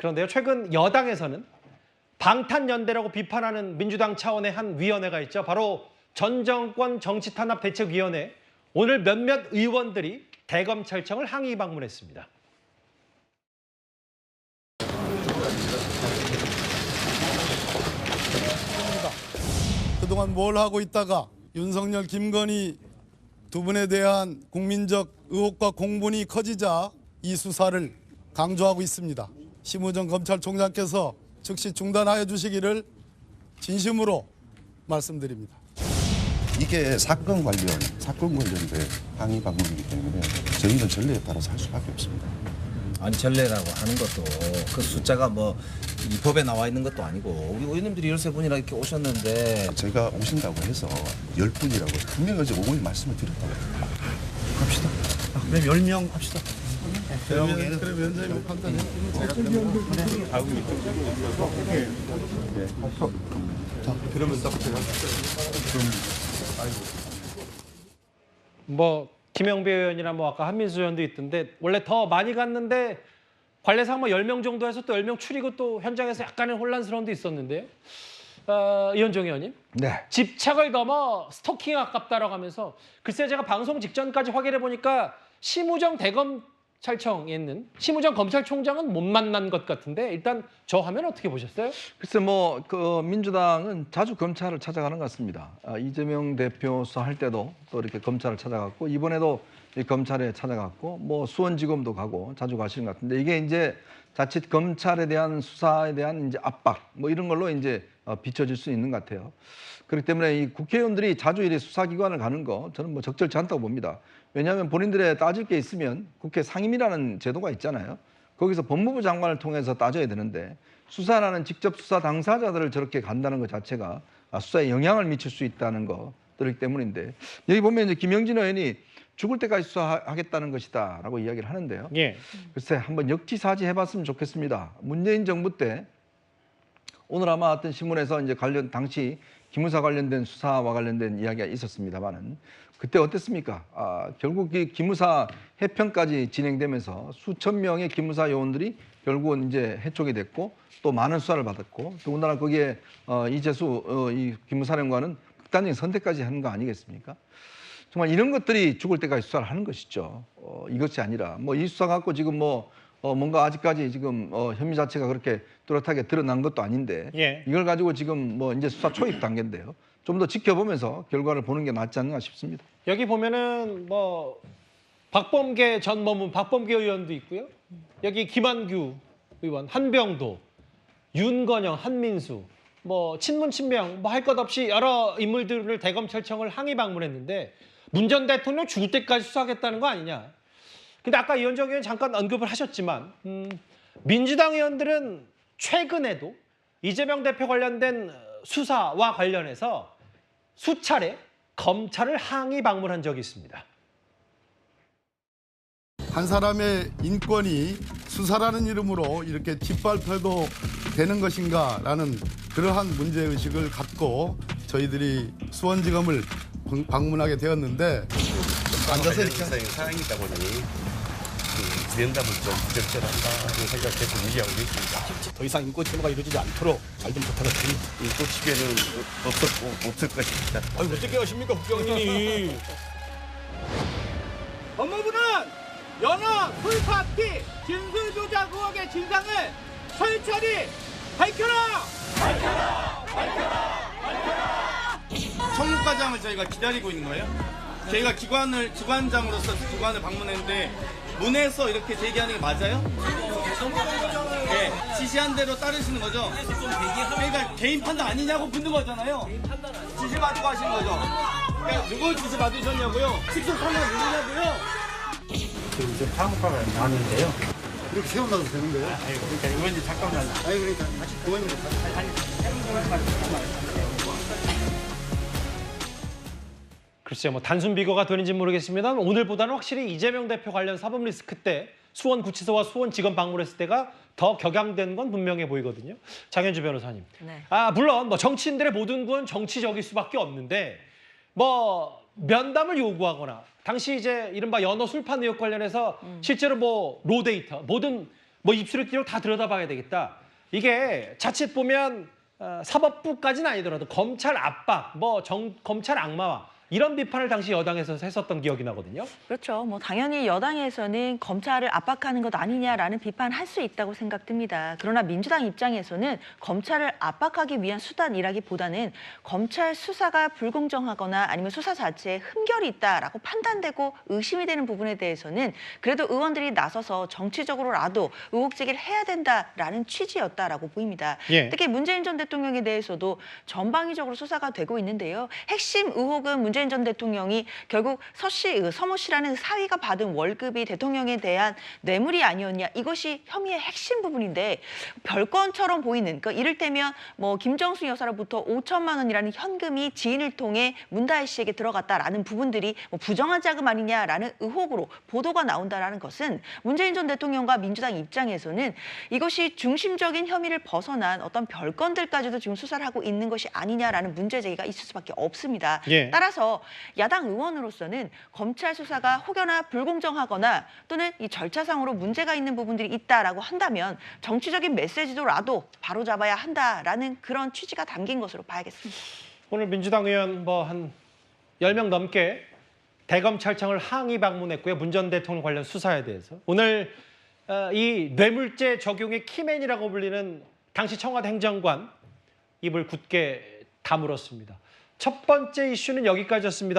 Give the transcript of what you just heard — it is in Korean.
그런데요, 최근 여당에서는 방탄연대라고 비판하는 민주당 차원의 한 위원회가 있죠. 바로 전 정권 정치탄압대책위원회. 오늘 몇몇 의원들이 대검찰청을 항의 방문했습니다. 그동안 뭘 하고 있다가 윤석열, 김건희 두 분에 대한 국민적 의혹과 공분이 커지자 이 수사를 강조하고 있습니다. 심우정 검찰총장께서 즉시 중단하여 주시기를 진심으로 말씀드립니다. 이게 사건 관련된 항의 방문이기 때문에 저희는 전례에 따라서 할 수밖에 없습니다. 아니 전례라고 하는 것도 그 숫자가 뭐 이 법에 나와 있는 것도 아니고 우리 의원님들이 13분이나 이렇게 오셨는데 제가 오신다고 해서 10분이라고 분명히 어제 5일 말씀을 드렸다고요. 갑시다. 그럼 10명 합시다. 그럼 위원장님 판단해. 뭐 김영배 의원이나 뭐 아까 한민수 의원도 있던데 원래 더 많이 갔는데 관례상 뭐 10명 정도 해서 또 10명 추리고 또 현장에서 약간의 혼란스러움도 있었는데요. 이현정 의원님. 네. 집착을 넘어 스토킹에 가깝다라고 하면서 글쎄 제가 방송 직전까지 확인해 보니까 심우정 대검찰청에 있는 심우정 검찰총장은 못 만난 것 같은데 일단 저 화면 어떻게 보셨어요? 글쎄 뭐 그 민주당은 자주 검찰을 찾아가는 것 같습니다. 이재명 대표 수사할 때도 또 이렇게 검찰을 찾아갔고 이번에도 이 검찰에 찾아갔고 뭐 수원지검도 가고 자주 가시는 것 같은데 이게 이제 자칫 검찰에 대한 수사에 대한 이제 압박 뭐 이런 걸로 이제 비춰질 수 있는 것 같아요. 그렇기 때문에 이 국회의원들이 자주 이렇게 수사기관을 가는 거 저는 뭐 적절치 않다고 봅니다. 왜냐하면 본인들의 따질 게 있으면 국회 상임위라는 제도가 있잖아요. 거기서 법무부 장관을 통해서 따져야 되는데 수사라는 직접 수사 당사자들을 저렇게 간다는 것 자체가 수사에 영향을 미칠 수 있다는 것들이기 때문인데 여기 보면 이제 김영진 의원이 죽을 때까지 수사하겠다는 것이다라고 이야기를 하는데요. 예. 글쎄 한번 역지사지 해봤으면 좋겠습니다. 문재인 정부 때 오늘 아마 어떤 신문에서 이제 당시 기무사 관련된 수사와 관련된 이야기가 있었습니다만은 그때 어땠습니까? 결국 이 기무사 해평까지 진행되면서 수천 명의 기무사 요원들이 결국은 이제 해촉이 됐고 또 많은 수사를 받았고 더군다나 거기에 이재수 이 기무사령관은 극단적인 선택까지 하는 거 아니겠습니까? 정말 이런 것들이 죽을 때까지 수사를 하는 것이죠. 이것이 아니라 뭐 이 수사 갖고 지금 뭔가 아직까지 지금 혐의 자체가 그렇게 뚜렷하게 드러난 것도 아닌데 예. 이걸 가지고 지금 뭐 이제 수사 초입 단계인데요. 좀 더 지켜보면서 결과를 보는 게 낫지 않나 싶습니다. 여기 보면은 뭐 박범계 전 박범계 의원도 있고요. 여기 김한규 의원, 한병도, 윤건영, 한민수, 뭐 친문 친명 뭐 할 것 없이 여러 인물들을 대검찰청을 항의 방문했는데 문 전 대통령 죽을 때까지 수사하겠다는 거 아니냐. 근데 아까 이현정 의원 잠깐 언급을 하셨지만 민주당 의원들은 최근에도 이재명 대표 관련된 수사와 관련해서 수차례 검찰을 항의 방문한 적이 있습니다. 한 사람의 인권이 수사라는 이름으로 이렇게 짓밟혀도 되는 것인가라는 그러한 문제의식을 갖고 저희들이 수원지검을 방문하게 되었는데 앉아서 이렇게 사항이다 보니 면담을 좀 부적절하다는 생각을 계속 유지하고 있습니다. 더 이상 인권 침해가 이루어지지 않도록 잘 좀 부탁드립니다. 인권 침해는 없을 것입니다. 아니 어떻게 하십니까 국장님이? 법무부는 연어 풀파티 진술 조작 의혹의 진상을 철저히 밝혀라! 청문과장을 저희가 기다리고 있는 거예요? 저희가 기관장으로서 기관을 방문했는데 문에서 이렇게 제기하는 게 맞아요? 네, 지시한 대로 따르시는 거죠? 그러니까 개인 판단 아니냐고 묻는 거잖아요. 지시 받고 하시는 거죠? 그러니까 누굴 지시 받으셨냐고요? 직접 판단 누구냐고요? 지금 이제 사무과가 나왔는데요. 이렇게 세워놔도 되는 거예요? 그러니까 의원님 잠깐만. 그러니까 의원님 글쎄요, 뭐 단순 비거가 되는지 모르겠습니다. 오늘보다는 확실히 이재명 대표 관련 사법 리스크 때 수원구치소와 수원지검 방문했을 때가 더 격양된 건 분명해 보이거든요. 장현주 변호사님. 네. 물론 뭐 정치인들의 모든 건 정치적일 수밖에 없는데 뭐 면담을 요구하거나 당시 이제 이른바 연어 술판 의혹 관련해서 실제로 뭐 로데이터 모든 뭐 입수력 기록 다 들여다봐야 되겠다. 이게 자칫 보면 사법부까지는 아니더라도 검찰 압박, 뭐 검찰 악마화 이런 비판을 당시 여당에서 했었던 기억이 나거든요. 그렇죠. 뭐 당연히 여당에서는 검찰을 압박하는 것 아니냐라는 비판할 수 있다고 생각됩니다. 그러나 민주당 입장에서는 검찰을 압박하기 위한 수단이라기보다는 검찰 수사가 불공정하거나 아니면 수사 자체에 흠결이 있다라고 판단되고 의심이 되는 부분에 대해서는 그래도 의원들이 나서서 정치적으로라도 의혹 제기를 해야 된다라는 취지였다라고 보입니다. 예. 특히 문재인 전 대통령에 대해서도 전방위적으로 수사가 되고 있는데요. 핵심 의혹은 문재인 전 대통령이 결국 서모 씨라는 사위가 받은 월급이 대통령에 대한 뇌물이 아니었냐, 이것이 혐의의 핵심 부분인데 별건처럼 보이는, 그러니까 이를테면 뭐 김정숙 여사로부터 5천만 원이라는 현금이 지인을 통해 문다혜 씨에게 들어갔다라는 부분들이 뭐 부정한 자금 아니냐라는 의혹으로 보도가 나온다라는 것은 문재인 전 대통령과 민주당 입장에서는 이것이 중심적인 혐의를 벗어난 어떤 별건들까지도 지금 수사를 하고 있는 것이 아니냐라는 문제 제기가 있을 수밖에 없습니다. 예. 따라서 야당 의원으로서는 검찰 수사가 혹여나 불공정하거나 또는 이 절차상으로 문제가 있는 부분들이 있다라고 한다면 정치적인 메시지도라도 바로잡아야 한다라는 그런 취지가 담긴 것으로 봐야겠습니다. 오늘 민주당 의원 뭐 한 10명 넘게 대검찰청을 항의 방문했고요. 문 전 대통령 관련 수사에 대해서. 오늘 이 뇌물죄 적용의 키맨이라고 불리는 당시 청와대 행정관 입을 굳게 다물었습니다. 첫 번째 이슈는 여기까지였습니다.